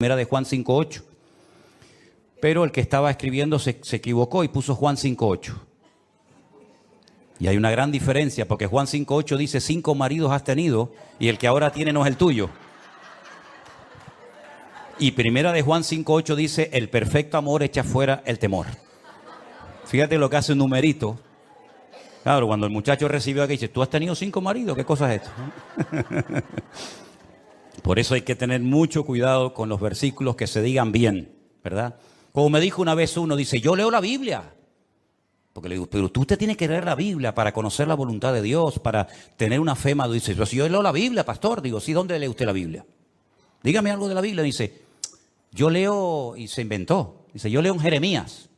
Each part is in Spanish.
Primera de Juan 5:8. Pero el que estaba escribiendo se equivocó y puso Juan 5:8. Y hay una gran diferencia porque Juan 5:8 dice 5 maridos has tenido y el que ahora tiene no es el tuyo. Y Primera de Juan 5:8 dice el perfecto amor echa fuera el temor. Fíjate lo que hace un numerito. Claro, cuando el muchacho recibió aquí dice, ¿tú has tenido 5 maridos? ¿Qué cosa es esto? Por eso hay que tener mucho cuidado con los versículos que se digan bien, ¿verdad? Como me dijo una vez uno, dice, yo leo la Biblia. Porque le digo, pero usted tiene que leer la Biblia para conocer la voluntad de Dios, para tener una fe madura. Dice, yo leo la Biblia, pastor. Digo, sí, ¿dónde lee usted la Biblia? Dígame algo de la Biblia. Dice, yo leo, y se inventó. Dice, yo leo en Jeremías.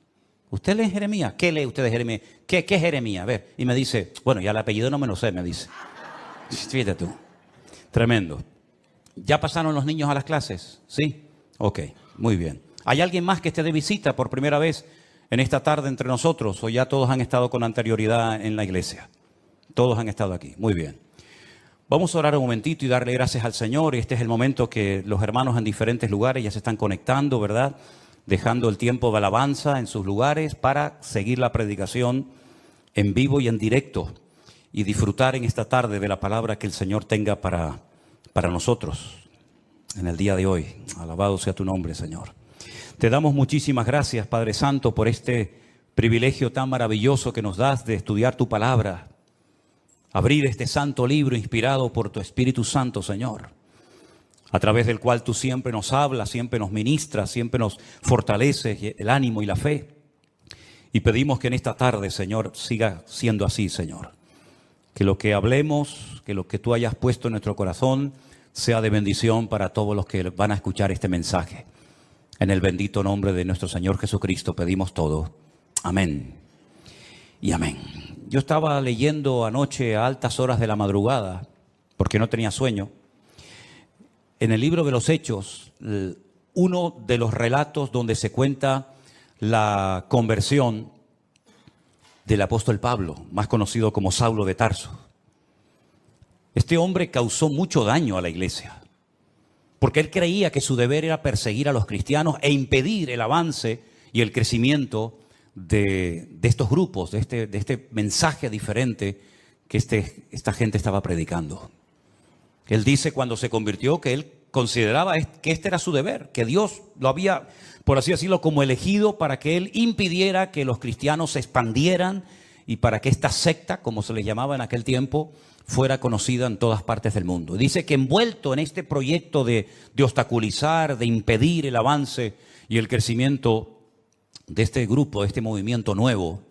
¿Usted lee en Jeremías? ¿Qué lee usted de Jeremías? ¿Qué es Jeremías? A ver, y me dice, bueno, ya el apellido no me lo sé, me dice. Fíjate tú. Tremendo. ¿Ya pasaron los niños a las clases? ¿Sí? Ok, muy bien. ¿Hay alguien más que esté de visita por primera vez en esta tarde entre nosotros? ¿O ya todos han estado con anterioridad en la iglesia? Todos han estado aquí. Muy bien. Vamos a orar un momentito y darle gracias al Señor. Y este es el momento que los hermanos en diferentes lugares ya se están conectando, ¿verdad? Dejando el tiempo de alabanza en sus lugares para seguir la predicación en vivo y en directo. Y disfrutar en esta tarde de la palabra que el Señor tenga para nosotros en el día de hoy. Alabado sea tu nombre, Señor. Te damos muchísimas gracias, Padre Santo, por este privilegio tan maravilloso que nos das de estudiar tu palabra. Abrir este santo libro inspirado por tu Espíritu Santo, Señor, a través del cual tú siempre nos hablas, siempre nos ministras, siempre nos fortaleces el ánimo y la fe. Y pedimos que en esta tarde, Señor, siga siendo así, Señor. Que lo que hablemos, que lo que tú hayas puesto en nuestro corazón sea de bendición para todos los que van a escuchar este mensaje. En el bendito nombre de nuestro Señor Jesucristo pedimos todo. Amén y amén. Yo estaba leyendo anoche a altas horas de la madrugada, porque no tenía sueño, en el libro de los Hechos, uno de los relatos donde se cuenta la conversión del apóstol Pablo, más conocido como Saulo de Tarso. Este hombre causó mucho daño a la iglesia, porque él creía que su deber era perseguir a los cristianos e impedir el avance y el crecimiento de estos grupos, de este mensaje diferente que esta gente estaba predicando. Él dice cuando se convirtió que él consideraba que este era su deber, que Dios lo había, por así decirlo, como elegido para que él impidiera que los cristianos se expandieran y para que esta secta, como se le llamaba en aquel tiempo, fuera conocida en todas partes del mundo. Dice que envuelto en este proyecto de obstaculizar, de impedir el avance y el crecimiento de este grupo, de este movimiento nuevo,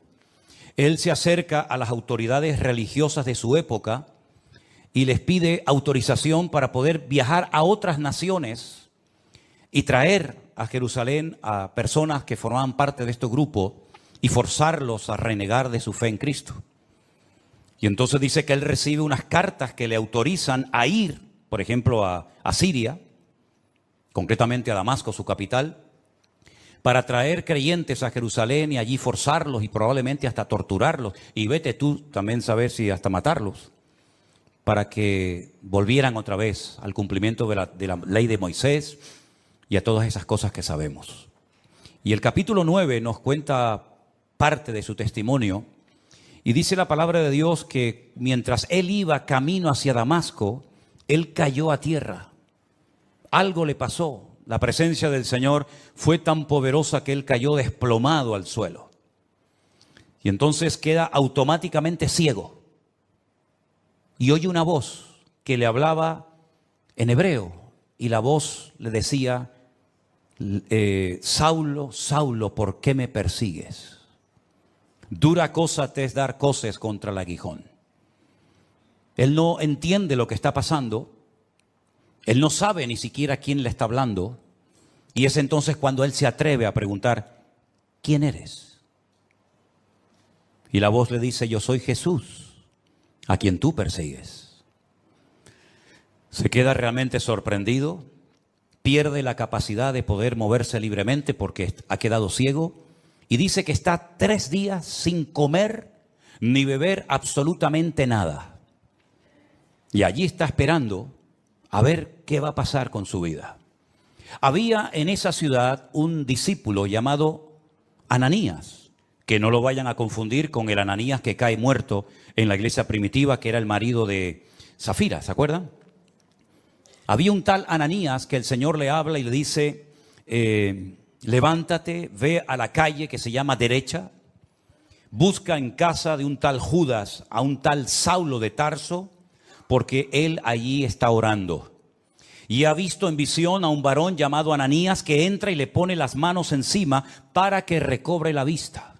él se acerca a las autoridades religiosas de su época y les pide autorización para poder viajar a otras naciones y traer a Jerusalén a personas que formaban parte de este grupo y forzarlos a renegar de su fe en Cristo. Y entonces dice que él recibe unas cartas que le autorizan a ir, por ejemplo, a Siria, concretamente a Damasco, su capital, para traer creyentes a Jerusalén y allí forzarlos y probablemente hasta torturarlos. Y vete tú también saber si hasta matarlos, para que volvieran otra vez al cumplimiento de la ley de Moisés y a todas esas cosas que sabemos. Y el capítulo 9 nos cuenta parte de su testimonio. Y dice la palabra de Dios que mientras él iba camino hacia Damasco, él cayó a tierra. Algo le pasó. La presencia del Señor fue tan poderosa que él cayó desplomado al suelo. Y entonces queda automáticamente ciego. Y oye una voz que le hablaba en hebreo. Y la voz le decía, Saulo, Saulo, ¿por qué me persigues? Dura cosa te es dar coces contra el aguijón. Él no entiende lo que está pasando. Él no sabe ni siquiera quién le está hablando. Y es entonces cuando él se atreve a preguntar, ¿quién eres? Y la voz le dice, yo soy Jesús, a quien tú persigues. Se queda realmente sorprendido. Pierde la capacidad de poder moverse libremente porque ha quedado ciego. Y dice que está 3 días sin comer ni beber absolutamente nada. Y allí está esperando a ver qué va a pasar con su vida. Había en esa ciudad un discípulo llamado Ananías, que no lo vayan a confundir con el Ananías que cae muerto en la iglesia primitiva, que era el marido de Zafira, ¿se acuerdan? Había un tal Ananías que el Señor le habla y le dice, levántate, ve a la calle que se llama Derecha, busca en casa de un tal Judas a un tal Saulo de Tarso, porque él allí está orando. Y ha visto en visión a un varón llamado Ananías que entra y le pone las manos encima para que recobre la vista.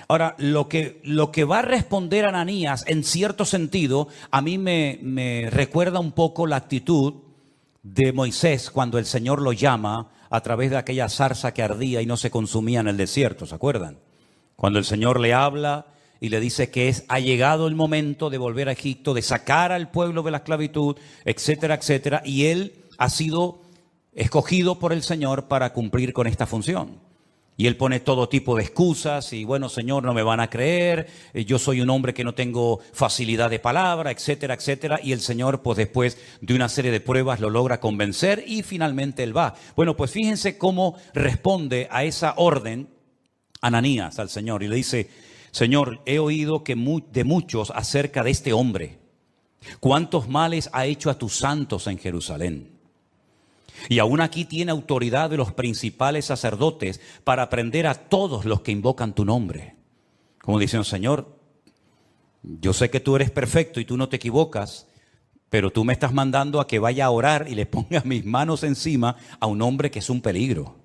Ahora, lo que va a responder Ananías, en cierto sentido, a mí me recuerda un poco la actitud de Moisés cuando el Señor lo llama a través de aquella zarza que ardía y no se consumía en el desierto, ¿se acuerdan? Cuando el Señor le habla y le dice que ha llegado el momento de volver a Egipto, de sacar al pueblo de la esclavitud, etcétera, etcétera, y él ha sido escogido por el Señor para cumplir con esta función. Y él pone todo tipo de excusas y bueno, Señor, no me van a creer, yo soy un hombre que no tengo facilidad de palabra, etcétera, etcétera. Y el Señor, pues después de una serie de pruebas, lo logra convencer y finalmente él va. Bueno, pues fíjense cómo responde a esa orden Ananías al Señor y le dice, Señor, he oído de muchos acerca de este hombre, cuántos males ha hecho a tus santos en Jerusalén. Y aún aquí tiene autoridad de los principales sacerdotes para prender a todos los que invocan tu nombre. Como dicen, Señor, yo sé que tú eres perfecto y tú no te equivocas, pero tú me estás mandando a que vaya a orar y le ponga mis manos encima a un hombre que es un peligro.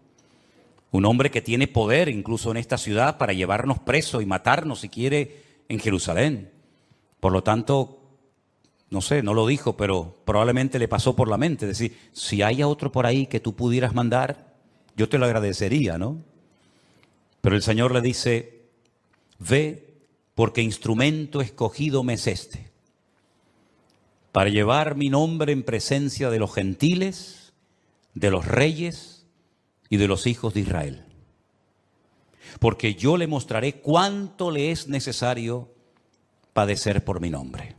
Un hombre que tiene poder incluso en esta ciudad para llevarnos presos y matarnos si quiere en Jerusalén. Por lo tanto, no sé, no lo dijo, pero probablemente le pasó por la mente. Es decir, si hay otro por ahí que tú pudieras mandar, yo te lo agradecería, ¿no? Pero el Señor le dice, ve, porque instrumento escogido me es este, para llevar mi nombre en presencia de los gentiles, de los reyes y de los hijos de Israel. Porque yo le mostraré cuánto le es necesario padecer por mi nombre.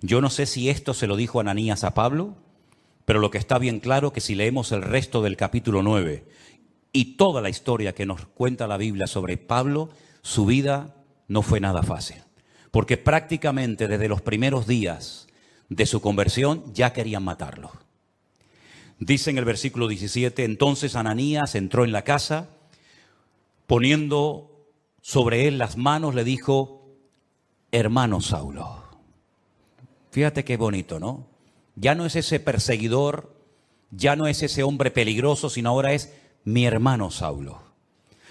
Yo no sé si esto se lo dijo Ananías a Pablo, pero lo que está bien claro que si leemos el resto del capítulo 9 y toda la historia que nos cuenta la Biblia sobre Pablo, su vida no fue nada fácil. Porque prácticamente desde los primeros días de su conversión ya querían matarlo. Dice en el versículo 17, entonces Ananías entró en la casa, poniendo sobre él las manos, le dijo, hermano Saulo. Fíjate qué bonito, ¿no? Ya no es ese perseguidor, ya no es ese hombre peligroso, sino ahora es mi hermano Saulo.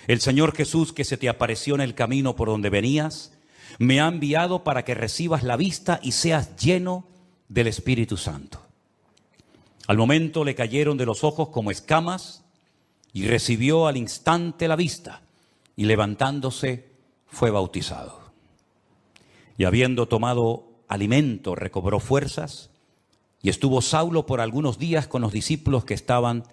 El Señor Jesús que se te apareció en el camino por donde venías, me ha enviado para que recibas la vista y seas lleno del Espíritu Santo. Al momento le cayeron de los ojos como escamas y recibió al instante la vista y levantándose fue bautizado. Y habiendo tomado alimento recobró fuerzas y estuvo Saulo por algunos días con los discípulos que estaban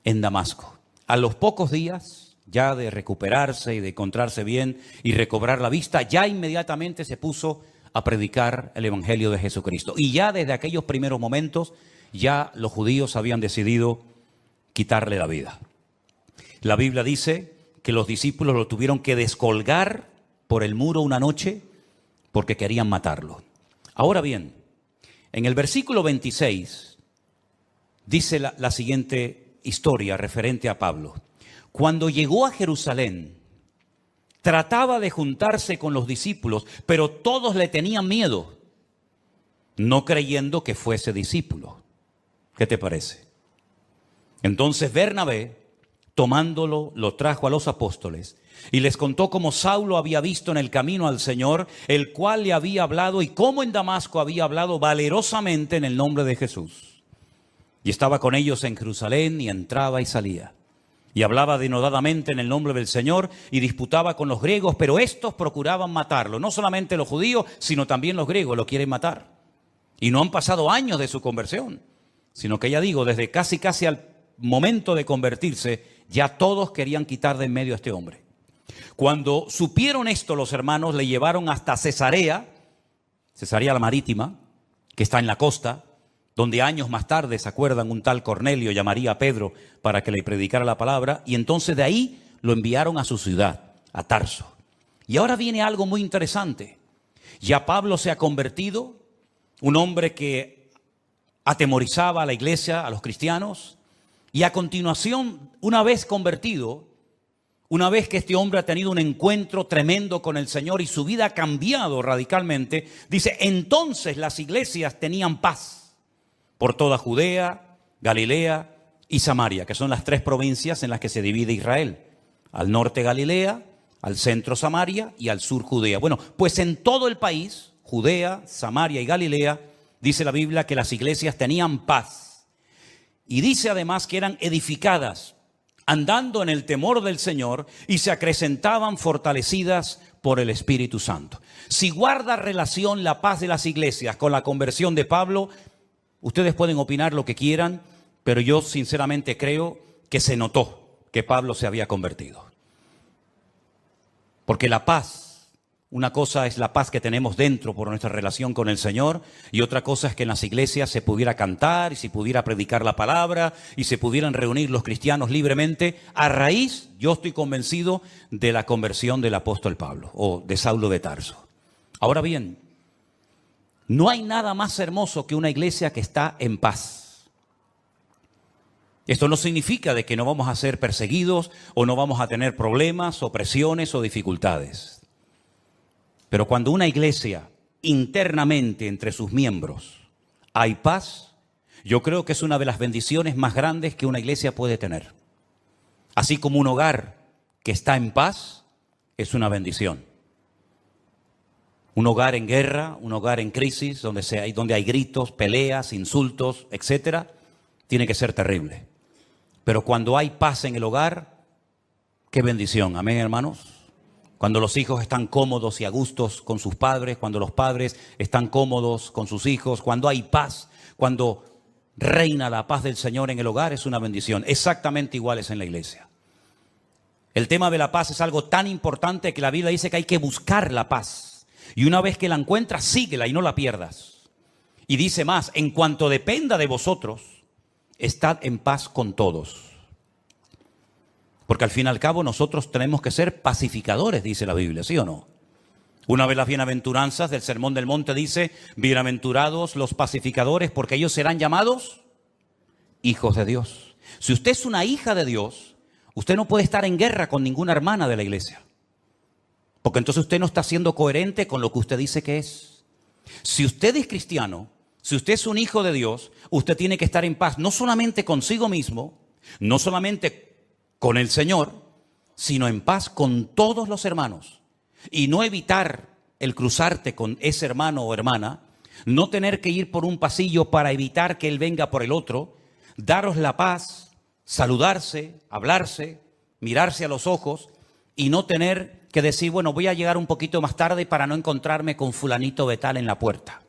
en Damasco. A los pocos días ya de recuperarse y de encontrarse bien y recobrar la vista, ya inmediatamente se puso a predicar el Evangelio de Jesucristo. Y ya desde aquellos primeros momentos ya los judíos habían decidido quitarle la vida. La Biblia dice que los discípulos lo tuvieron que descolgar por el muro una noche porque querían matarlo. Ahora bien, en el versículo 26 dice la siguiente historia referente a Pablo. Cuando llegó a Jerusalén, trataba de juntarse con los discípulos, pero todos le tenían miedo, no creyendo que fuese discípulo. ¿Qué te parece? Entonces Bernabé, tomándolo, lo trajo a los apóstoles y les contó cómo Saulo había visto en el camino al Señor, el cual le había hablado, y cómo en Damasco había hablado valerosamente en el nombre de Jesús. Y estaba con ellos en Jerusalén y entraba y salía. Y hablaba denodadamente en el nombre del Señor y disputaba con los griegos, pero estos procuraban matarlo. No solamente los judíos, sino también los griegos lo quieren matar. Y no han pasado años de su conversión, sino que ya digo, desde casi al momento de convertirse, ya todos querían quitar de en medio a este hombre. Cuando supieron esto, los hermanos le llevaron hasta Cesarea la Marítima, que está en la costa, donde años más tarde, ¿se acuerdan? Un tal Cornelio llamaría a Pedro para que le predicara la palabra, y entonces de ahí lo enviaron a su ciudad, a Tarso. Y ahora viene algo muy interesante. Ya Pablo se ha convertido, un hombre que atemorizaba a la iglesia, a los cristianos, y a continuación, una vez convertido, una vez que este hombre ha tenido un encuentro tremendo con el Señor y su vida ha cambiado radicalmente, dice, entonces las iglesias tenían paz por toda Judea, Galilea y Samaria, que son las 3 provincias en las que se divide Israel. Al norte Galilea, al centro Samaria y al sur Judea. Bueno, pues en todo el país, Judea, Samaria y Galilea, dice la Biblia que las iglesias tenían paz. Y dice además que eran edificadas, andando en el temor del Señor, y se acrecentaban fortalecidas por el Espíritu Santo. Si guarda relación la paz de las iglesias con la conversión de Pablo, ustedes pueden opinar lo que quieran, pero yo sinceramente creo que se notó que Pablo se había convertido. Porque la paz, una cosa es la paz que tenemos dentro por nuestra relación con el Señor, y otra cosa es que en las iglesias se pudiera cantar y se pudiera predicar la palabra y se pudieran reunir los cristianos libremente a raíz, yo estoy convencido, de la conversión del apóstol Pablo o de Saulo de Tarso. Ahora bien, no hay nada más hermoso que una iglesia que está en paz. Esto no significa de que no vamos a ser perseguidos o no vamos a tener problemas o presiones o dificultades. Pero cuando una iglesia internamente entre sus miembros hay paz, yo creo que es una de las bendiciones más grandes que una iglesia puede tener. Así como un hogar que está en paz es una bendición. Un hogar en guerra, un hogar en crisis, donde hay gritos, peleas, insultos, etcétera, tiene que ser terrible. Pero cuando hay paz en el hogar, qué bendición, amén, hermanos. Cuando los hijos están cómodos y a gustos con sus padres, cuando los padres están cómodos con sus hijos, cuando hay paz, cuando reina la paz del Señor en el hogar, es una bendición. Exactamente igual es en la iglesia. El tema de la paz es algo tan importante que la Biblia dice que hay que buscar la paz. Y una vez que la encuentras, síguela y no la pierdas. Y dice más, en cuanto dependa de vosotros, estad en paz con todos. Porque al fin y al cabo nosotros tenemos que ser pacificadores, dice la Biblia, ¿sí o no? Una de las bienaventuranzas del Sermón del Monte dice, bienaventurados los pacificadores, porque ellos serán llamados hijos de Dios. Si usted es una hija de Dios, usted no puede estar en guerra con ninguna hermana de la iglesia. Porque entonces usted no está siendo coherente con lo que usted dice que es. Si usted es cristiano, si usted es un hijo de Dios, usted tiene que estar en paz, no solamente consigo mismo, no solamente con el Señor, sino en paz con todos los hermanos. Y no evitar el cruzarte con ese hermano o hermana, no tener que ir por un pasillo para evitar que él venga por el otro, daros la paz, saludarse, hablarse, mirarse a los ojos y no tener que decir, bueno, voy a llegar un poquito más tarde para no encontrarme con fulanito de tal en la puerta.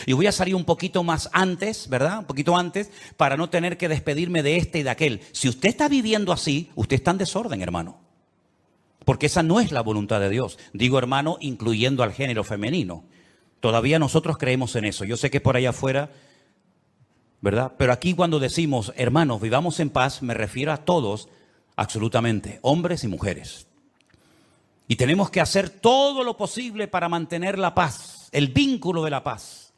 Y voy a salir un poquito más antes, ¿verdad? Un poquito antes, para no tener que despedirme de este y de aquel. Si usted está viviendo así, usted está en desorden, hermano. Porque esa no es la voluntad de Dios. Digo, hermano, incluyendo al género femenino. Todavía nosotros creemos en eso. Yo sé que por allá afuera, ¿verdad? Pero aquí cuando decimos, hermanos, vivamos en paz, me refiero a todos, absolutamente, hombres y mujeres. Y tenemos que hacer todo lo posible para mantener la paz, el vínculo de la paz.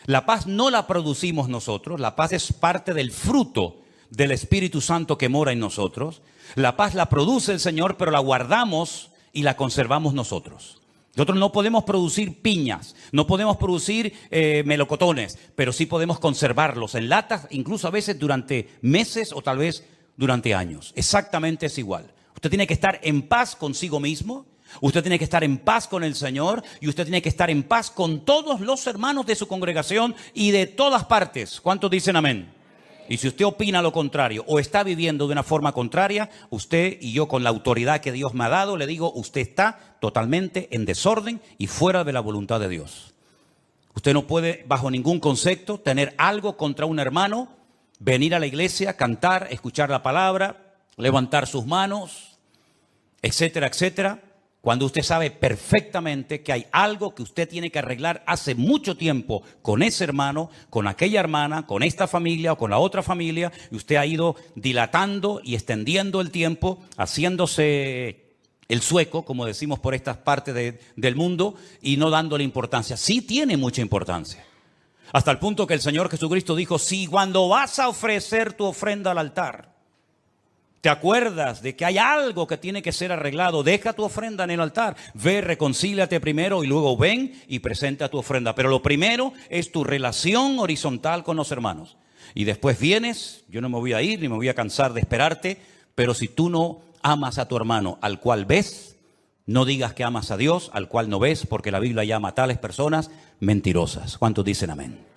La paz no la producimos nosotros, la paz es parte del fruto del Espíritu Santo que mora en nosotros. La paz la produce el Señor, pero la guardamos y la conservamos nosotros. Nosotros no podemos producir piñas, no podemos producir melocotones, pero sí podemos conservarlos en latas, incluso a veces durante meses o tal vez durante años. Exactamente es igual. Usted tiene que estar en paz consigo mismo. Usted tiene que estar en paz con el Señor y usted tiene que estar en paz con todos los hermanos de su congregación y de todas partes. ¿Cuántos dicen amén? Y si usted opina lo contrario o está viviendo de una forma contraria, usted y yo con la autoridad que Dios me ha dado, le digo, usted está totalmente en desorden y fuera de la voluntad de Dios. Usted no puede bajo ningún concepto tener algo contra un hermano, venir a la iglesia, cantar, escuchar la palabra, levantar sus manos, etcétera, etcétera. Cuando usted sabe perfectamente que hay algo que usted tiene que arreglar hace mucho tiempo con ese hermano, con aquella hermana, con esta familia o con la otra familia, y usted ha ido dilatando y extendiendo el tiempo, haciéndose el sueco, como decimos por estas partes del mundo, y no dándole importancia. Sí tiene mucha importancia. Hasta el punto que el Señor Jesucristo dijo, si cuando vas a ofrecer tu ofrenda al altar, te acuerdas de que hay algo que tiene que ser arreglado, deja tu ofrenda en el altar, ve, reconcíliate primero y luego ven y presenta tu ofrenda. Pero lo primero es tu relación horizontal con los hermanos. Y después vienes, yo no me voy a ir ni me voy a cansar de esperarte, pero si tú no amas a tu hermano al cual ves, no digas que amas a Dios al cual no ves, porque la Biblia llama a tales personas mentirosas. ¿Cuántos dicen amén?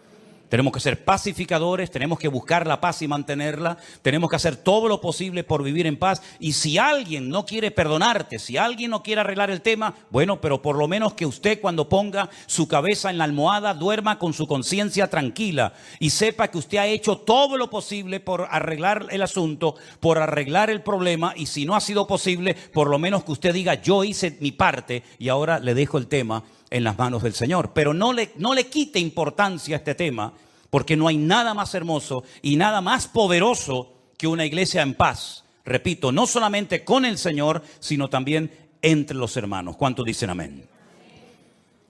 Tenemos que ser pacificadores, tenemos que buscar la paz y mantenerla, tenemos que hacer todo lo posible por vivir en paz. Y si alguien no quiere perdonarte, si alguien no quiere arreglar el tema, bueno, pero por lo menos que usted cuando ponga su cabeza en la almohada duerma con su conciencia tranquila y sepa que usted ha hecho todo lo posible por arreglar el asunto, por arreglar el problema, y si no ha sido posible, por lo menos que usted diga, yo hice mi parte y ahora le dejo el tema en las manos del Señor. Pero no le quite importancia a este tema, porque no hay nada más hermoso y nada más poderoso que una iglesia en paz. Repito, no solamente con el Señor, sino también entre los hermanos. ¿Cuántos dicen amén?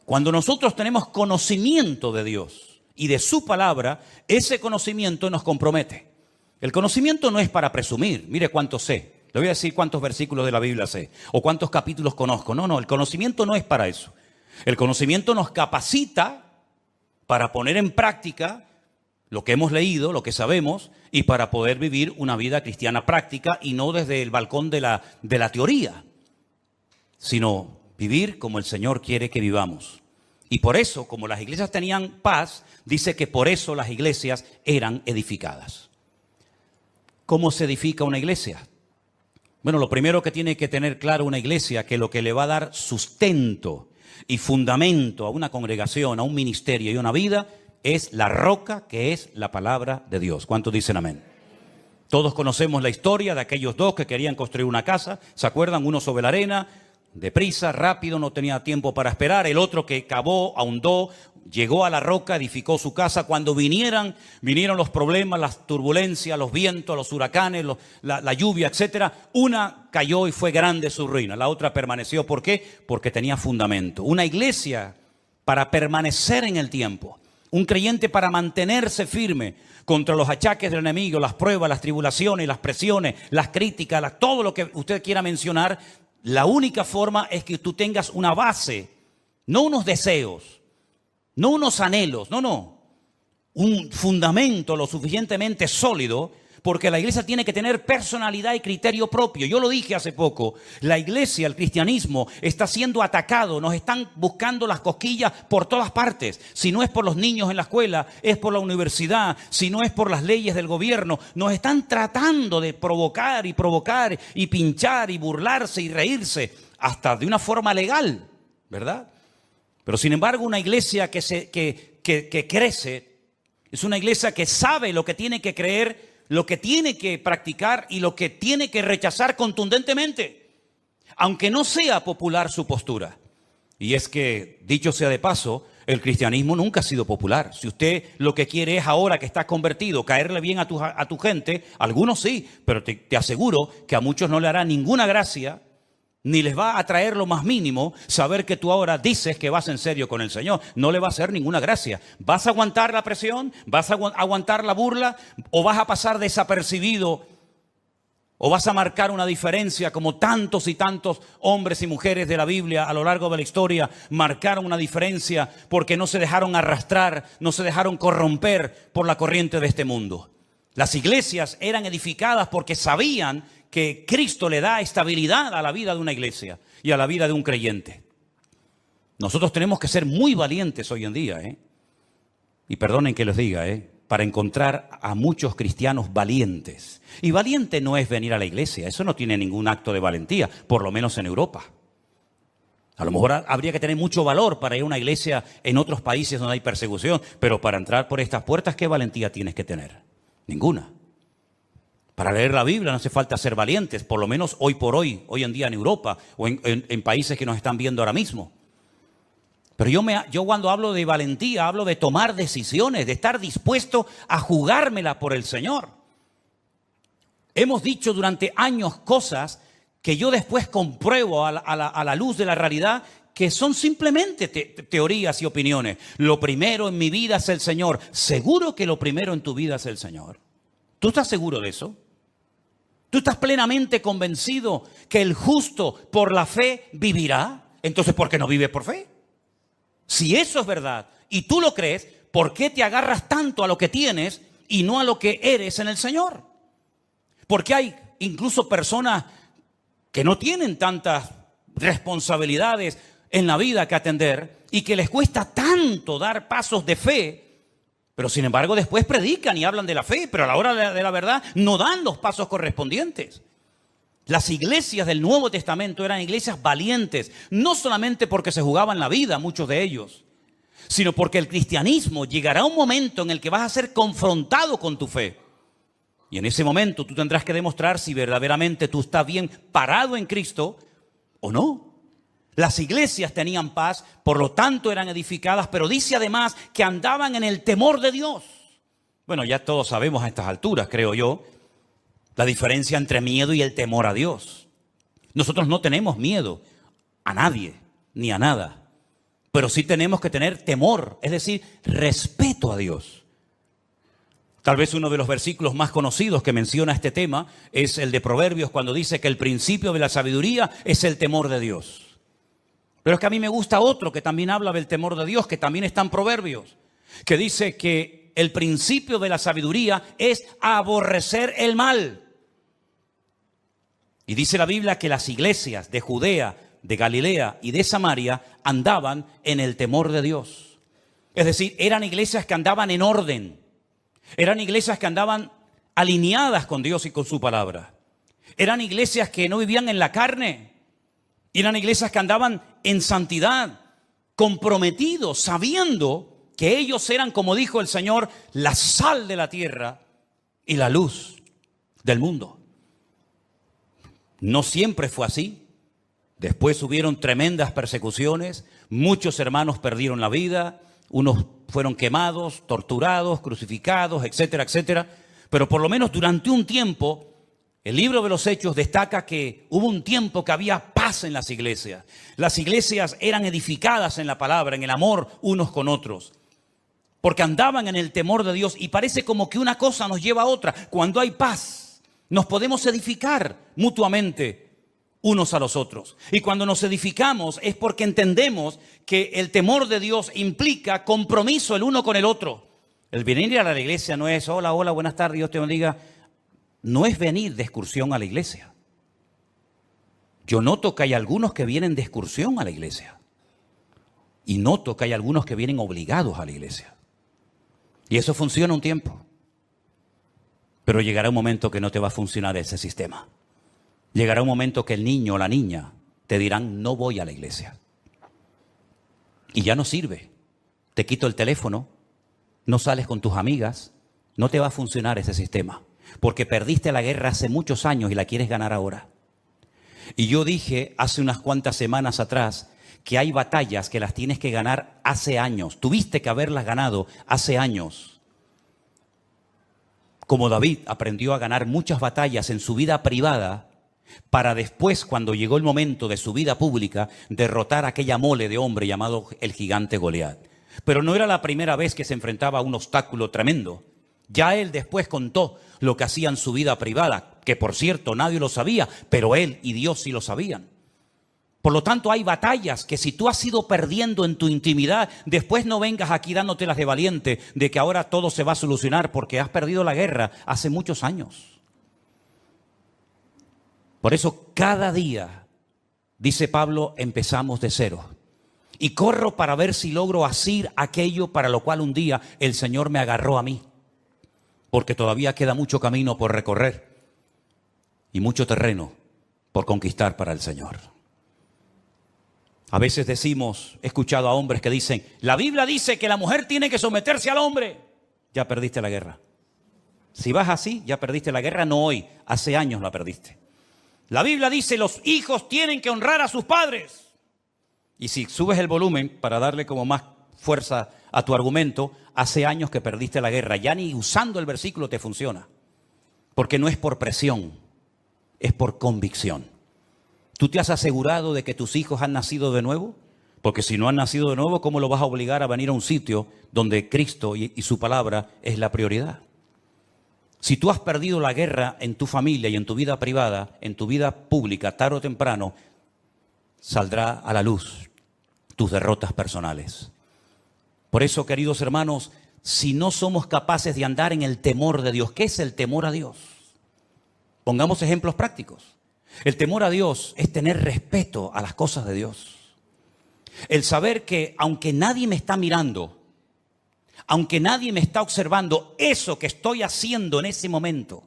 Cuando nosotros tenemos conocimiento de Dios y de su palabra, ese conocimiento nos compromete. El conocimiento no es para presumir. Mire cuánto sé. Le voy a decir cuántos versículos de la Biblia sé o cuántos capítulos conozco. No, el conocimiento no es para eso. El conocimiento nos capacita para poner en práctica lo que hemos leído, lo que sabemos, y para poder vivir una vida cristiana práctica y no desde el balcón de la teoría, sino vivir como el Señor quiere que vivamos. Y por eso, como las iglesias tenían paz, dice que por eso las iglesias eran edificadas. ¿Cómo se edifica una iglesia? Bueno, lo primero que tiene que tener claro una iglesia, que lo que le va a dar sustento y fundamento a una congregación, a un ministerio y a una vida, es la roca que es la palabra de Dios. ¿Cuántos dicen amén? Todos conocemos la historia de aquellos dos que querían construir una casa. ¿Se acuerdan? Uno sobre la arena, deprisa, rápido, no tenía tiempo para esperar. El otro que cavó, ahondó, llegó a la roca, edificó su casa. Cuando vinieron los problemas, las turbulencias, los vientos, los huracanes, la lluvia, etcétera, una cayó y fue grande su ruina. La otra permaneció. ¿Por qué? Porque tenía fundamento. Una iglesia para permanecer en el tiempo. Un creyente para mantenerse firme contra los achaques del enemigo, las pruebas, las tribulaciones, las presiones, las críticas, todo lo que usted quiera mencionar. La única forma es que tú tengas una base, no unos deseos, no unos anhelos, un fundamento lo suficientemente sólido, porque la iglesia tiene que tener personalidad y criterio propio. Yo lo dije hace poco, la iglesia, el cristianismo está siendo atacado, nos están buscando las cosquillas por todas partes. Si no es por los niños en la escuela, es por la universidad, si no es por las leyes del gobierno, nos están tratando de provocar y pinchar y burlarse y reírse, hasta de una forma legal, ¿verdad? Pero sin embargo, una iglesia que crece es una iglesia que sabe lo que tiene que creer, lo que tiene que practicar y lo que tiene que rechazar contundentemente, aunque no sea popular su postura. Y es que, dicho sea de paso, el cristianismo nunca ha sido popular. Si usted lo que quiere es ahora que está convertido, caerle bien a tu gente, algunos sí, pero te aseguro que a muchos no le hará ninguna gracia, ni les va a traer lo más mínimo saber que tú ahora dices que vas en serio con el Señor. No le va a hacer ninguna gracia. ¿Vas a aguantar la presión? ¿Vas a aguantar la burla? ¿O vas a pasar desapercibido? ¿O vas a marcar una diferencia como tantos y tantos hombres y mujeres de la Biblia a lo largo de la historia marcaron una diferencia porque no se dejaron arrastrar, no se dejaron corromper por la corriente de este mundo? Las iglesias eran edificadas porque sabían que Cristo le da estabilidad a la vida de una iglesia y a la vida de un creyente. Nosotros tenemos que ser muy valientes hoy en día, y perdonen que les diga, para encontrar a muchos cristianos valientes. Y valiente no es venir a la iglesia, eso no tiene ningún acto de valentía, por lo menos en Europa. A lo mejor habría que tener mucho valor para ir a una iglesia en otros países donde hay persecución, pero para entrar por estas puertas, ¿qué valentía tienes que tener? Ninguna. Para leer la Biblia no hace falta ser valientes, por lo menos hoy por hoy, hoy en día en Europa o en países que nos están viendo ahora mismo. Pero yo cuando hablo de valentía, hablo de tomar decisiones, de estar dispuesto a jugármela por el Señor. Hemos dicho durante años cosas que yo después compruebo a la luz de la realidad que son simplemente teorías y opiniones. Lo primero en mi vida es el Señor. ¿Seguro que lo primero en tu vida es el Señor? ¿Tú estás seguro de eso? ¿Tú estás plenamente convencido que el justo por la fe vivirá? Entonces, ¿por qué no vive por fe? Si eso es verdad y tú lo crees, ¿por qué te agarras tanto a lo que tienes y no a lo que eres en el Señor? Porque hay incluso personas que no tienen tantas responsabilidades en la vida que atender y que les cuesta tanto dar pasos de fe, pero sin embargo después predican y hablan de la fe, pero a la hora de la verdad no dan los pasos correspondientes. Las iglesias del Nuevo Testamento eran iglesias valientes, no solamente porque se jugaban la vida, muchos de ellos, sino porque el cristianismo llegará a un momento en el que vas a ser confrontado con tu fe. Y en ese momento tú tendrás que demostrar si verdaderamente tú estás bien parado en Cristo o no. Las iglesias tenían paz, por lo tanto eran edificadas, pero dice además que andaban en el temor de Dios. Bueno, ya todos sabemos a estas alturas, creo yo, la diferencia entre miedo y el temor a Dios. Nosotros no tenemos miedo a nadie ni a nada, pero sí tenemos que tener temor, es decir, respeto a Dios. Tal vez uno de los versículos más conocidos que menciona este tema es el de Proverbios, cuando dice que el principio de la sabiduría es el temor de Dios. Pero es que a mí me gusta otro que también habla del temor de Dios, que también está en Proverbios, que dice que el principio de la sabiduría es aborrecer el mal. Y dice la Biblia que las iglesias de Judea, de Galilea y de Samaria andaban en el temor de Dios. Es decir, eran iglesias que andaban en orden. Eran iglesias que andaban alineadas con Dios y con su palabra. Eran iglesias que no vivían en la carne. Eran iglesias que andaban en santidad, comprometidos, sabiendo que ellos eran, como dijo el Señor, la sal de la tierra y la luz del mundo. No siempre fue así. Después hubieron tremendas persecuciones, muchos hermanos perdieron la vida, unos fueron quemados, torturados, crucificados, etcétera, etcétera. Pero por lo menos durante un tiempo, el libro de los Hechos destaca que hubo un tiempo que había paz en las iglesias. Las iglesias eran edificadas en la palabra, en el amor unos con otros, porque andaban en el temor de Dios. Y parece como que una cosa nos lleva a otra. Cuando hay paz, nos podemos edificar mutuamente unos a los otros. Y cuando nos edificamos es porque entendemos que el temor de Dios implica compromiso el uno con el otro. El venir a la iglesia no es hola, hola, buenas tardes, Dios te bendiga. No es venir de excursión a la iglesia. Yo noto que hay algunos que vienen de excursión a la iglesia. Y noto que hay algunos que vienen obligados a la iglesia. Y eso funciona un tiempo. Pero llegará un momento que no te va a funcionar ese sistema. Llegará un momento que el niño o la niña te dirán, no voy a la iglesia. Y ya no sirve. Te quito el teléfono, no sales con tus amigas, no te va a funcionar ese sistema. Porque perdiste la guerra hace muchos años y la quieres ganar ahora. Y yo dije hace unas cuantas semanas atrás que hay batallas que las tienes que ganar hace años. Tuviste que haberlas ganado hace años. Como David aprendió a ganar muchas batallas en su vida privada para después, cuando llegó el momento de su vida pública, derrotar a aquella mole de hombre llamado el gigante Goliat. Pero no era la primera vez que se enfrentaba a un obstáculo tremendo. Ya él después contó lo que hacía en su vida privada, que por cierto nadie lo sabía, pero él y Dios sí lo sabían. Por lo tanto, hay batallas que si tú has ido perdiendo en tu intimidad, después no vengas aquí dándotelas de valiente, de que ahora todo se va a solucionar porque has perdido la guerra hace muchos años. Por eso cada día, dice Pablo, empezamos de cero. Y corro para ver si logro asir aquello para lo cual un día el Señor me agarró a mí. Porque todavía queda mucho camino por recorrer y mucho terreno por conquistar para el Señor. A veces decimos, he escuchado a hombres que dicen, la Biblia dice que la mujer tiene que someterse al hombre. Ya perdiste la guerra. Si vas así, ya perdiste la guerra, no hoy, hace años la perdiste. La Biblia dice, los hijos tienen que honrar a sus padres. Y si subes el volumen para darle como más fuerza a tu argumento, hace años que perdiste la guerra. Ya ni usando el versículo te funciona. Porque no es por presión, es por convicción. ¿Tú te has asegurado de que tus hijos han nacido de nuevo? Porque si no han nacido de nuevo, ¿cómo lo vas a obligar a venir a un sitio donde Cristo y su palabra es la prioridad? Si tú has perdido la guerra en tu familia y en tu vida privada, en tu vida pública, tarde o temprano, saldrá a la luz tus derrotas personales. Por eso, queridos hermanos, si no somos capaces de andar en el temor de Dios, ¿qué es el temor a Dios? Pongamos ejemplos prácticos. El temor a Dios es tener respeto a las cosas de Dios. El saber que aunque nadie me está mirando, aunque nadie me está observando, eso que estoy haciendo en ese momento,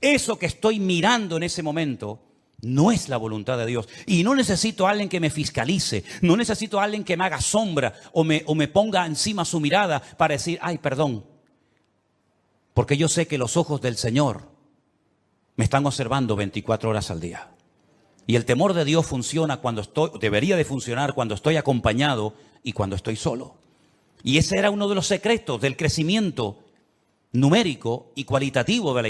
eso que estoy mirando en ese momento, no es la voluntad de Dios. Y no necesito a alguien que me fiscalice, no necesito a alguien que me haga sombra o me ponga encima su mirada para decir, ay, perdón. Porque yo sé que los ojos del Señor me están observando 24 horas al día. Y el temor de Dios funciona debería de funcionar cuando estoy acompañado y cuando estoy solo. Y ese era uno de los secretos del crecimiento numérico y cualitativo de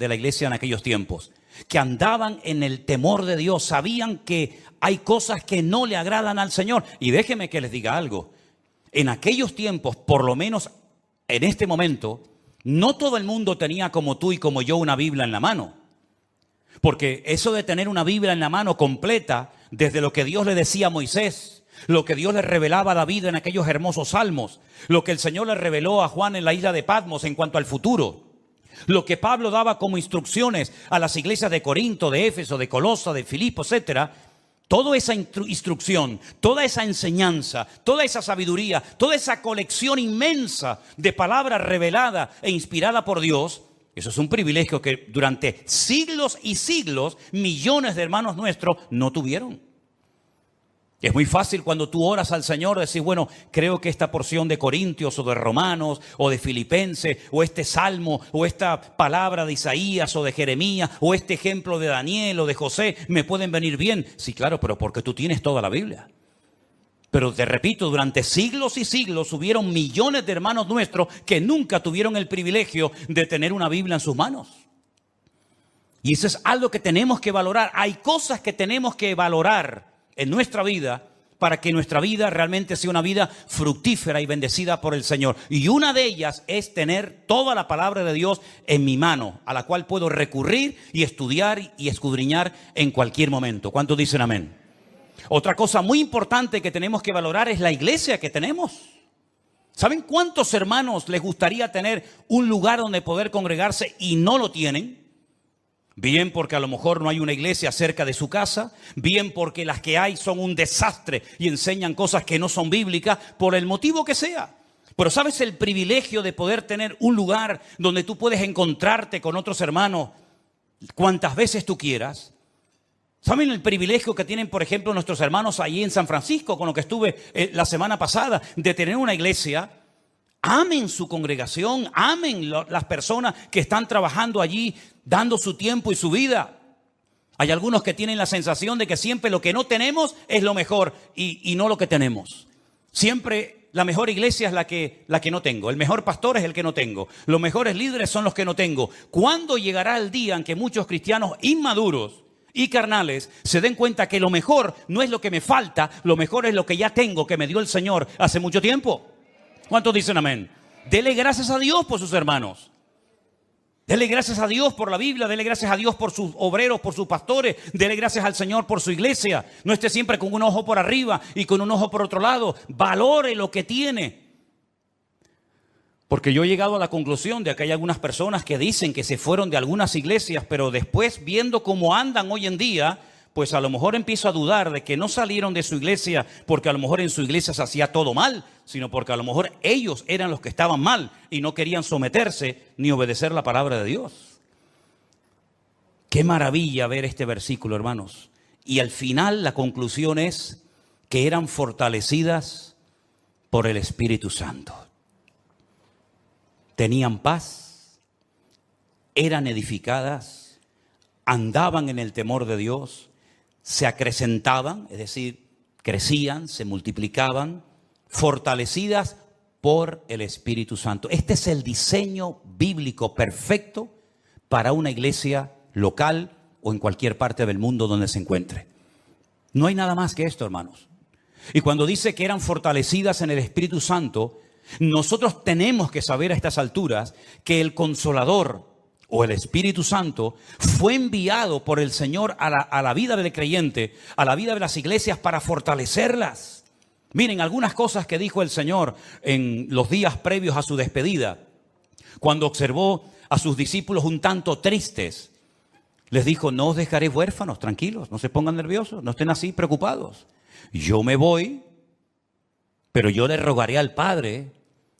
la iglesia en aquellos tiempos. Que andaban en el temor de Dios, sabían que hay cosas que no le agradan al Señor. Y déjenme que les diga algo. En aquellos tiempos, por lo menos en este momento, no todo el mundo tenía como tú y como yo una Biblia en la mano. Porque eso de tener una Biblia en la mano completa, desde lo que Dios le decía a Moisés, lo que Dios le revelaba a David en aquellos hermosos salmos, lo que el Señor le reveló a Juan en la isla de Patmos en cuanto al futuro, lo que Pablo daba como instrucciones a las iglesias de Corinto, de Éfeso, de Colosa, de Filipo, etcétera. Toda esa instrucción, toda esa enseñanza, toda esa sabiduría, toda esa colección inmensa de palabras revelada e inspirada por Dios, eso es un privilegio que durante siglos y siglos millones de hermanos nuestros no tuvieron. Es muy fácil cuando tú oras al Señor decir, bueno, creo que esta porción de Corintios o de Romanos o de Filipenses o este salmo o esta palabra de Isaías o de Jeremías o este ejemplo de Daniel o de José me pueden venir bien. Sí, claro, pero porque tú tienes toda la Biblia. Pero te repito, durante siglos y siglos hubieron millones de hermanos nuestros que nunca tuvieron el privilegio de tener una Biblia en sus manos. Y eso es algo que tenemos que valorar. Hay cosas que tenemos que valorar en nuestra vida para que nuestra vida realmente sea una vida fructífera y bendecida por el Señor. Y una de ellas es tener toda la palabra de Dios en mi mano, a la cual puedo recurrir y estudiar y escudriñar en cualquier momento. ¿Cuántos dicen amén? Otra cosa muy importante que tenemos que valorar es la iglesia que tenemos. ¿Saben cuántos hermanos les gustaría tener un lugar donde poder congregarse y no lo tienen? Bien porque a lo mejor no hay una iglesia cerca de su casa, bien porque las que hay son un desastre y enseñan cosas que no son bíblicas, por el motivo que sea. Pero ¿sabes el privilegio de poder tener un lugar donde tú puedes encontrarte con otros hermanos cuantas veces tú quieras? ¿Saben el privilegio que tienen, por ejemplo, nuestros hermanos allí en San Francisco, con lo que estuve la semana pasada, de tener una iglesia? Amen su congregación, amen las personas que están trabajando allí, dando su tiempo y su vida. Hay algunos que tienen la sensación de que siempre lo que no tenemos es lo mejor y no lo que tenemos. Siempre la mejor iglesia es la que no tengo. El mejor pastor es el que no tengo. Los mejores líderes son los que no tengo. ¿Cuándo llegará el día en que muchos cristianos inmaduros y carnales se den cuenta que lo mejor no es lo que me falta, lo mejor es lo que ya tengo, que me dio el Señor hace mucho tiempo? ¿Cuántos dicen amén? Dele gracias a Dios por sus hermanos. Dele gracias a Dios por la Biblia. Dele gracias a Dios por sus obreros, por sus pastores. Dele gracias al Señor por su iglesia. No esté siempre con un ojo por arriba y con un ojo por otro lado. Valore lo que tiene. Porque yo he llegado a la conclusión de que hay algunas personas que dicen que se fueron de algunas iglesias, pero después, viendo cómo andan hoy en día, pues a lo mejor empiezo a dudar de que no salieron de su iglesia porque a lo mejor en su iglesia se hacía todo mal, sino porque a lo mejor ellos eran los que estaban mal y no querían someterse ni obedecer la palabra de Dios. Qué maravilla ver este versículo, hermanos. Y al final la conclusión es que eran fortalecidas por el Espíritu Santo. Tenían paz, eran edificadas, andaban en el temor de Dios, se acrecentaban, es decir, crecían, se multiplicaban, fortalecidas por el Espíritu Santo. Este es el diseño bíblico perfecto para una iglesia local o en cualquier parte del mundo donde se encuentre. No hay nada más que esto, hermanos. Y cuando dice que eran fortalecidas en el Espíritu Santo, nosotros tenemos que saber a estas alturas que el Consolador o el Espíritu Santo fue enviado por el Señor a la vida del creyente, a la vida de las iglesias para fortalecerlas. Miren, algunas cosas que dijo el Señor en los días previos a su despedida, cuando observó a sus discípulos un tanto tristes, les dijo: no os dejaré huérfanos, tranquilos, no se pongan nerviosos, no estén así preocupados. Yo me voy, pero yo le rogaré al Padre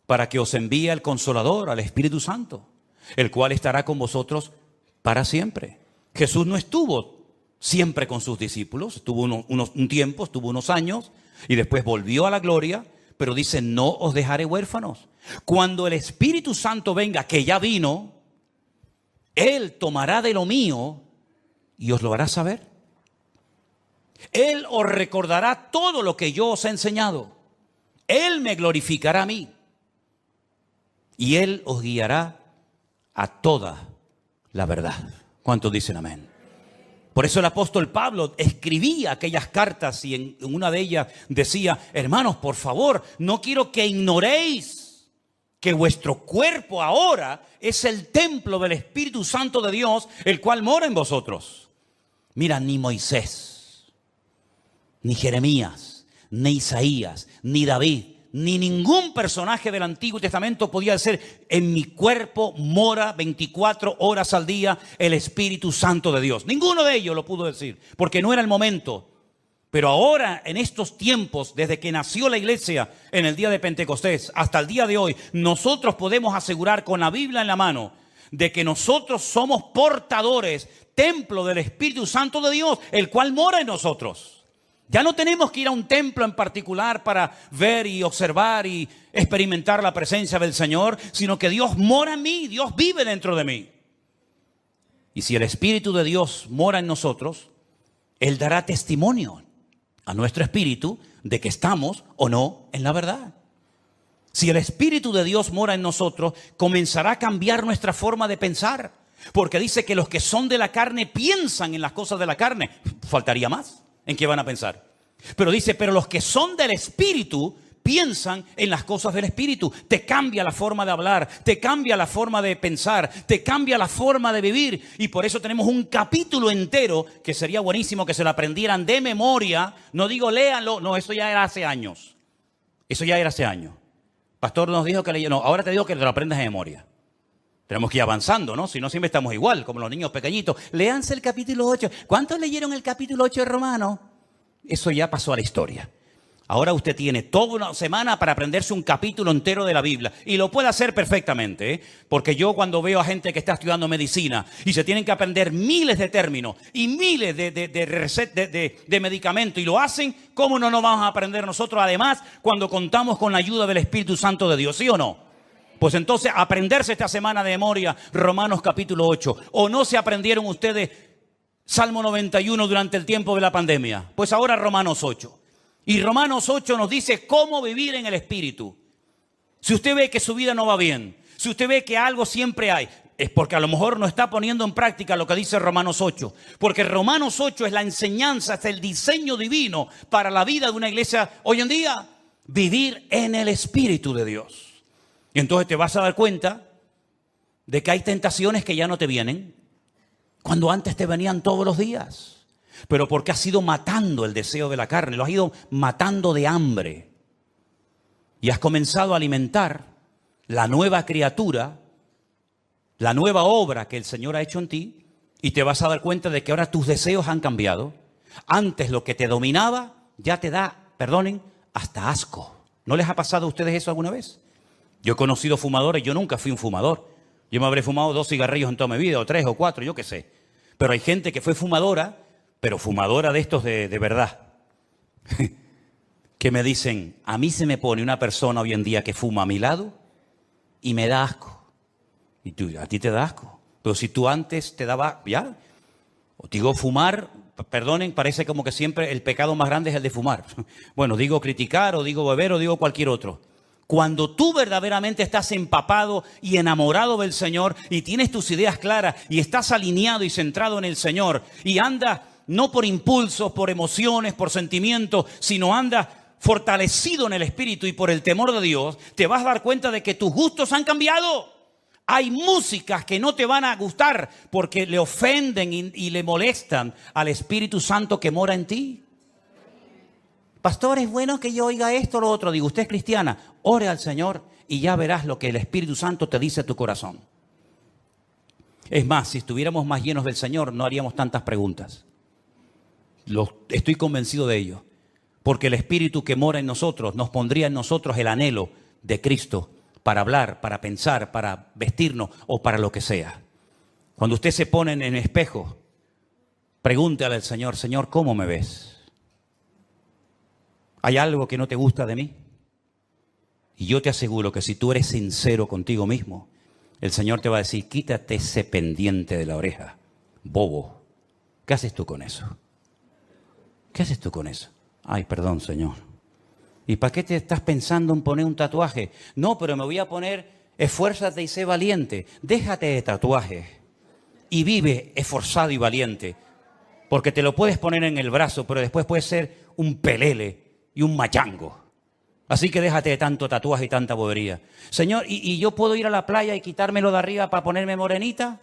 para que os envíe el Consolador, al Espíritu Santo, el cual estará con vosotros para siempre. Jesús no estuvo siempre con sus discípulos, estuvo un tiempo, estuvo unos años, y después volvió a la gloria, pero dice: no os dejaré huérfanos. Cuando el Espíritu Santo venga, que ya vino, Él tomará de lo mío y os lo hará saber. Él os recordará todo lo que yo os he enseñado. Él me glorificará a mí. Y Él os guiará a toda la verdad. ¿Cuántos dicen amén? Por eso el apóstol Pablo escribía aquellas cartas y en una de ellas decía: hermanos, por favor, no quiero que ignoréis que vuestro cuerpo ahora es el templo del Espíritu Santo de Dios, el cual mora en vosotros. Mira, ni Moisés, ni Jeremías, ni Isaías, ni David, ni ningún personaje del Antiguo Testamento podía decir: en mi cuerpo mora 24 horas al día el Espíritu Santo de Dios. Ninguno de ellos lo pudo decir, porque no era el momento. Pero ahora, en estos tiempos, desde que nació la iglesia en el día de Pentecostés hasta el día de hoy, nosotros podemos asegurar con la Biblia en la mano de que nosotros somos portadores, templo del Espíritu Santo de Dios, el cual mora en nosotros. Ya no tenemos que ir a un templo en particular para ver y observar y experimentar la presencia del Señor, sino que Dios mora en mí, Dios vive dentro de mí. Y si el Espíritu de Dios mora en nosotros, Él dará testimonio a nuestro espíritu de que estamos o no en la verdad. Si el Espíritu de Dios mora en nosotros, comenzará a cambiar nuestra forma de pensar. Porque dice que los que son de la carne piensan en las cosas de la carne. Faltaría más. ¿En qué van a pensar? Pero dice: pero los que son del Espíritu piensan en las cosas del Espíritu. Te cambia la forma de hablar, te cambia la forma de pensar, te cambia la forma de vivir. Y por eso tenemos un capítulo entero que sería buenísimo que se lo aprendieran de memoria. No digo léanlo, no, eso ya era hace años. Eso ya era hace años. Pastor nos dijo que leyó, no, ahora te digo que te lo aprendas de memoria. Tenemos que ir avanzando, ¿no? Si no, siempre estamos igual, como los niños pequeñitos. Léanse el capítulo 8. ¿Cuántos leyeron el capítulo 8 de Romanos? Eso ya pasó a la historia. Ahora usted tiene toda una semana para aprenderse un capítulo entero de la Biblia. Y lo puede hacer perfectamente, ¿eh? Porque yo cuando veo a gente que está estudiando medicina y se tienen que aprender miles de términos y miles de medicamentos y lo hacen, ¿cómo no nos vamos a aprender nosotros? Además, cuando contamos con la ayuda del Espíritu Santo de Dios, ¿sí o no? Pues entonces aprenderse esta semana de memoria Romanos capítulo 8. ¿O no se aprendieron ustedes Salmo 91 durante el tiempo de la pandemia? Pues ahora Romanos 8. Y Romanos 8 nos dice cómo vivir en el Espíritu. Si usted ve que su vida no va bien, si usted ve que algo siempre hay, es porque a lo mejor no está poniendo en práctica lo que dice Romanos 8. Porque Romanos 8 es la enseñanza, es el diseño divino para la vida de una iglesia hoy en día. Vivir en el Espíritu de Dios. Y entonces te vas a dar cuenta de que hay tentaciones que ya no te vienen, cuando antes te venían todos los días. Pero porque has ido matando el deseo de la carne, lo has ido matando de hambre. Y has comenzado a alimentar la nueva criatura, la nueva obra que el Señor ha hecho en ti. Y te vas a dar cuenta de que ahora tus deseos han cambiado. Antes lo que te dominaba ya te da, perdonen, hasta asco. ¿No les ha pasado a ustedes eso alguna vez? Yo he conocido fumadores, yo nunca fui un fumador. Yo me habré fumado 2 cigarrillos en toda mi vida, o 3 o 4, yo qué sé. Pero hay gente que fue fumadora, pero fumadora de estos de verdad. Que me dicen: a mí se me pone una persona hoy en día que fuma a mi lado y me da asco. Y tú, a ti te da asco. Pero si tú antes te daba, ya, o digo fumar, perdonen, parece como que siempre el pecado más grande es el de fumar. Bueno, digo criticar, o digo beber, o digo cualquier otro. Cuando tú verdaderamente estás empapado y enamorado del Señor y tienes tus ideas claras y estás alineado y centrado en el Señor y andas no por impulsos, por emociones, por sentimientos, sino andas fortalecido en el Espíritu y por el temor de Dios, te vas a dar cuenta de que tus gustos han cambiado. Hay músicas que no te van a gustar porque le ofenden y le molestan al Espíritu Santo que mora en ti. Pastor, es bueno que yo oiga esto o lo otro. Digo, usted es cristiana, ore al Señor y ya verás lo que el Espíritu Santo te dice a tu corazón. Es más, si estuviéramos más llenos del Señor, no haríamos tantas preguntas. Estoy convencido de ello. Porque el Espíritu que mora en nosotros nos pondría en nosotros el anhelo de Cristo para hablar, para pensar, para vestirnos o para lo que sea. Cuando usted se pone en el espejo, pregúntale al Señor, Señor, ¿cómo me ves? ¿Hay algo que no te gusta de mí? Y yo te aseguro que si tú eres sincero contigo mismo, el Señor te va a decir, quítate ese pendiente de la oreja, bobo. ¿Qué haces tú con eso? ¿Qué haces tú con eso? Ay, perdón, Señor. ¿Y para qué te estás pensando en poner un tatuaje? No, pero me voy a poner, esfuérzate y sé valiente. Déjate de tatuajes y vive esforzado y valiente. Porque te lo puedes poner en el brazo, pero después puedes ser un pelele y un machango. Así que déjate de tanto tatuaje y tanta bobería. Señor, ¿y yo puedo ir a la playa y quitármelo de arriba para ponerme morenita?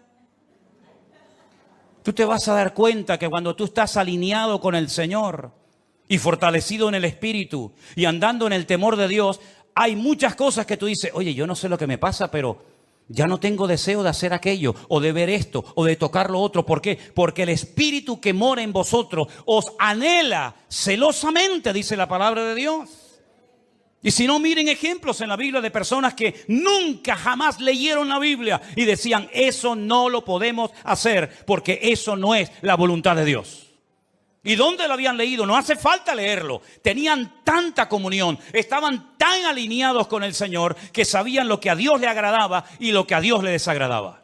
Tú te vas a dar cuenta que cuando tú estás alineado con el Señor y fortalecido en el Espíritu y andando en el temor de Dios, hay muchas cosas que tú dices, oye, yo no sé lo que me pasa, pero ya no tengo deseo de hacer aquello, o de ver esto, o de tocar lo otro. ¿Por qué? Porque el Espíritu que mora en vosotros os anhela celosamente, dice la palabra de Dios. Y si no, miren ejemplos en la Biblia de personas que nunca jamás leyeron la Biblia y decían, eso no lo podemos hacer porque eso no es la voluntad de Dios. ¿Y dónde lo habían leído? No hace falta leerlo. Tenían tanta comunión, estaban tan alineados con el Señor que sabían lo que a Dios le agradaba y lo que a Dios le desagradaba.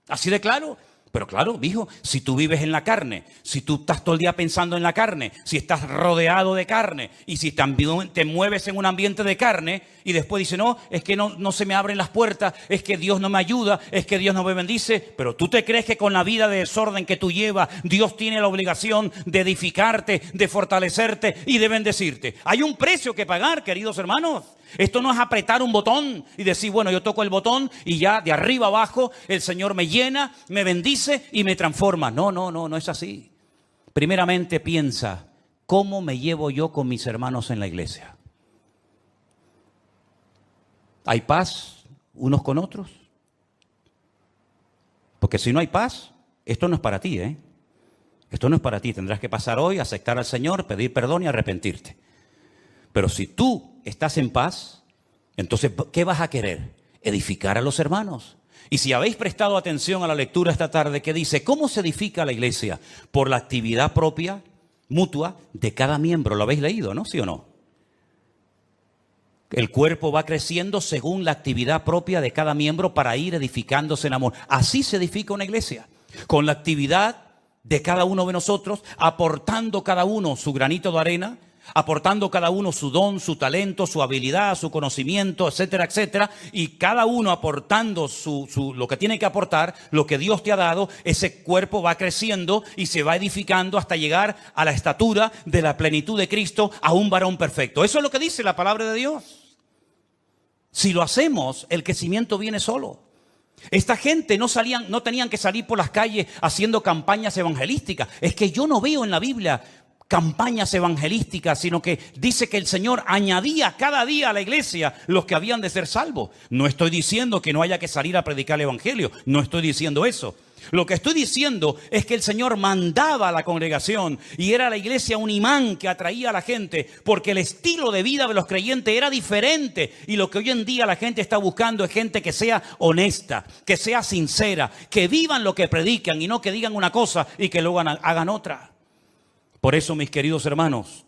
Así de claro. Pero claro, hijo, si tú vives en la carne, si tú estás todo el día pensando en la carne, si estás rodeado de carne y si también te mueves en un ambiente de carne y después dices, no, es que no se me abren las puertas, es que Dios no me ayuda, es que Dios no me bendice, pero tú te crees que con la vida de desorden que tú llevas, Dios tiene la obligación de edificarte, de fortalecerte y de bendecirte. Hay un precio que pagar, queridos hermanos. Esto no es apretar un botón y decir, bueno, yo toco el botón y ya de arriba abajo el Señor me llena, me bendice y me transforma. No es así. Primeramente piensa, ¿cómo me llevo yo con mis hermanos en la iglesia? ¿Hay paz unos con otros? Porque si no hay paz, esto no es para ti, ¿eh? Esto no es para ti. Tendrás que pasar hoy, aceptar al Señor, pedir perdón y arrepentirte. Pero si tú estás en paz, entonces, ¿qué vas a querer? Edificar a los hermanos. Y si habéis prestado atención a la lectura esta tarde que dice, ¿cómo se edifica la iglesia? Por la actividad propia, mutua, de cada miembro. ¿Lo habéis leído, no? ¿Sí o no? El cuerpo va creciendo según la actividad propia de cada miembro para ir edificándose en amor. Así se edifica una iglesia. Con la actividad de cada uno de nosotros, aportando cada uno su granito de arena, aportando cada uno su don, su talento, su habilidad, su conocimiento, etcétera, etcétera, y cada uno aportando lo que tiene que aportar, lo que Dios te ha dado, ese cuerpo va creciendo y se va edificando hasta llegar a la estatura de la plenitud de Cristo, a un varón perfecto. Eso es lo que dice la palabra de Dios. Si lo hacemos, el crecimiento viene solo. Esta gente no tenían que salir por las calles haciendo campañas evangelísticas. Es que yo no veo en la Biblia campañas evangelísticas, sino que dice que el Señor añadía cada día a la iglesia los que habían de ser salvos. No estoy diciendo que no haya que salir a predicar el evangelio, no estoy diciendo eso. Lo que estoy diciendo es que el Señor mandaba a la congregación y era la iglesia un imán que atraía a la gente porque el estilo de vida de los creyentes era diferente, y lo que hoy en día la gente está buscando es gente que sea honesta, que sea sincera, que vivan lo que predican y no que digan una cosa y que luego hagan otra. Por eso, mis queridos hermanos,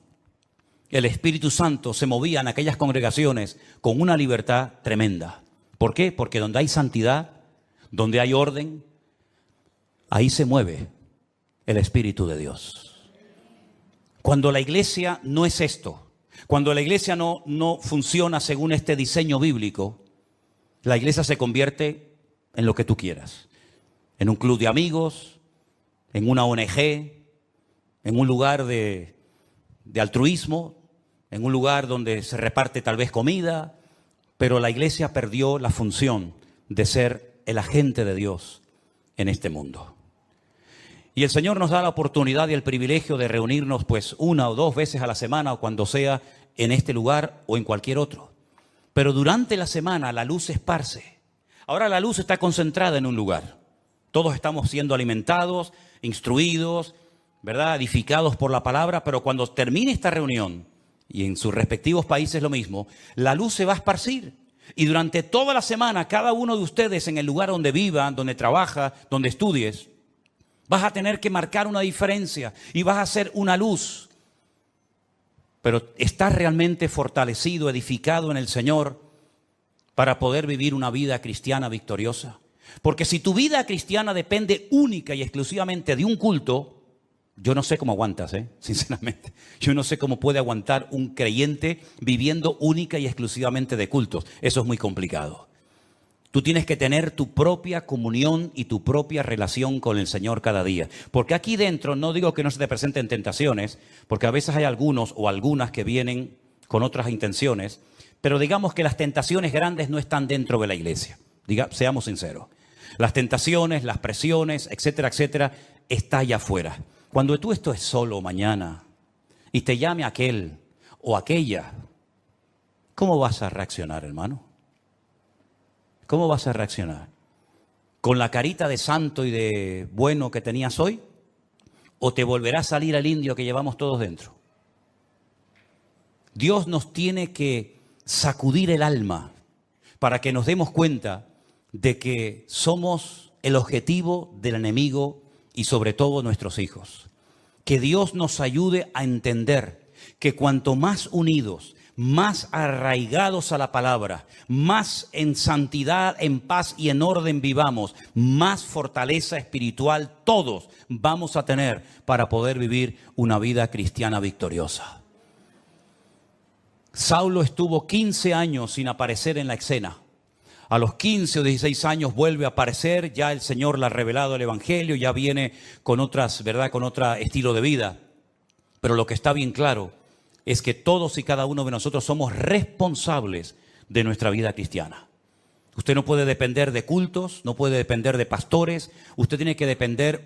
el Espíritu Santo se movía en aquellas congregaciones con una libertad tremenda. ¿Por qué? Porque donde hay santidad, donde hay orden, ahí se mueve el Espíritu de Dios. Cuando la iglesia no es esto, cuando la iglesia no funciona según este diseño bíblico, la iglesia se convierte en lo que tú quieras. En un club de amigos, en una ONG, en un lugar de altruismo, en un lugar donde se reparte tal vez comida, pero la iglesia perdió la función de ser el agente de Dios en este mundo. Y el Señor nos da la oportunidad y el privilegio de reunirnos pues 1 o 2 veces a la semana o cuando sea en este lugar o en cualquier otro. Pero durante la semana la luz se esparce. Ahora la luz está concentrada en un lugar. Todos estamos siendo alimentados, instruidos, ¿verdad? Edificados por la palabra, pero cuando termine esta reunión, y en sus respectivos países lo mismo, la luz se va a esparcir. Y durante toda la semana, cada uno de ustedes en el lugar donde viva, donde trabaja, donde estudies, vas a tener que marcar una diferencia y vas a ser una luz. Pero estás realmente fortalecido, edificado en el Señor para poder vivir una vida cristiana victoriosa. Porque si tu vida cristiana depende única y exclusivamente de un culto, yo no sé cómo aguantas, sinceramente. Yo no sé cómo puede aguantar un creyente viviendo única y exclusivamente de cultos. Eso es muy complicado. Tú tienes que tener tu propia comunión y tu propia relación con el Señor cada día. Porque aquí dentro, no digo que no se te presenten tentaciones, porque a veces hay algunos o algunas que vienen con otras intenciones, pero digamos que las tentaciones grandes no están dentro de la iglesia. Seamos sinceros. Las tentaciones, las presiones, etcétera, etcétera, está allá afuera. Cuando tú estés solo mañana y te llame aquel o aquella, ¿cómo vas a reaccionar, hermano? ¿Cómo vas a reaccionar? ¿Con la carita de santo y de bueno que tenías hoy? ¿O te volverá a salir el indio que llevamos todos dentro? Dios nos tiene que sacudir el alma para que nos demos cuenta de que somos el objetivo del enemigo y sobre todo nuestros hijos. Que Dios nos ayude a entender que cuanto más unidos, más arraigados a la palabra, más en santidad, en paz y en orden vivamos, más fortaleza espiritual todos vamos a tener para poder vivir una vida cristiana victoriosa. Saulo estuvo 15 años sin aparecer en la escena. A los 15 o 16 años vuelve a aparecer, ya el Señor le ha revelado el Evangelio, ya viene con otras, ¿verdad? Con otro estilo de vida. Pero lo que está bien claro es que todos y cada uno de nosotros somos responsables de nuestra vida cristiana. Usted no puede depender de cultos, no puede depender de pastores, usted tiene que depender